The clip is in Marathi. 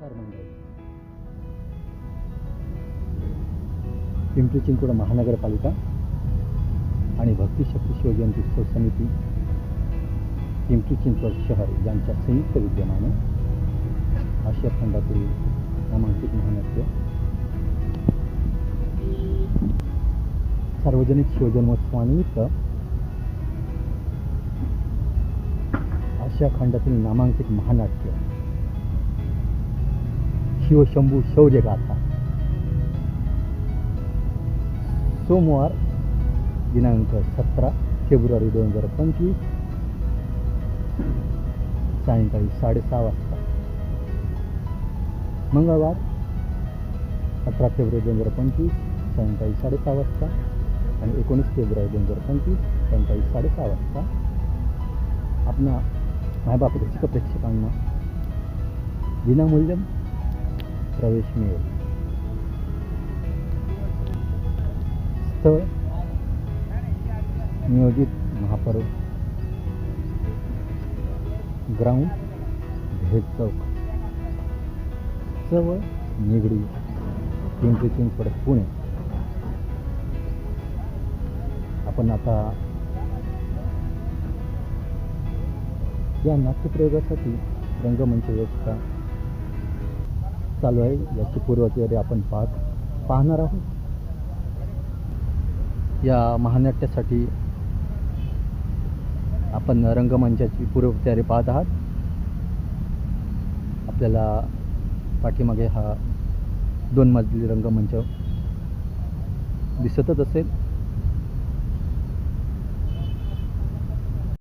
नमस्कार मंडळी. पिंपरी चिंचवड महानगरपालिका आणि भक्तिशक्ती शिवजयंती उत्सव समिती पिंपरी चिंचवड शहर यांच्या संयुक्त विद्यमाने आशिया खंडातील नामांकित महानाट्य सार्वजनिक शिवजन्मोत्सवानिमित्त आशिया खंडातील नामांकित महानाट्य शिवशंभू शौर्य गाथा सोमवार दिनांक 17 फेब्रुवारी 2025 सायंकाळी 6:30 वाजता, मंगळवार 18 फेब्रुवारी 2025 सायंकाळी 6:30 वाजता आणि 19 फेब्रुवारी 2025 सायंकाळी 6:30 वाजता आपणा मायबाप रसिक प्रेक्षकांना विनामूल्य प्रवेश मिळेल. स्थळ नियोजित महापर्व ग्राउंड भेद चौक जवळ निगडी पिंपरी चिंचवड पुणे. आपण आता या नाट्यप्रयोगासाठी रंगमंच व्यवस्था चालू आहे, याची पूर्वतयारी आपण पाहणार आहोत. या महानाट्यासाठी आपण रंगमंचाची पूर्वतयारी पाहत आहात. आपल्याला पाठीमागे हा 2 मजली रंगमंच दिसतच असेल.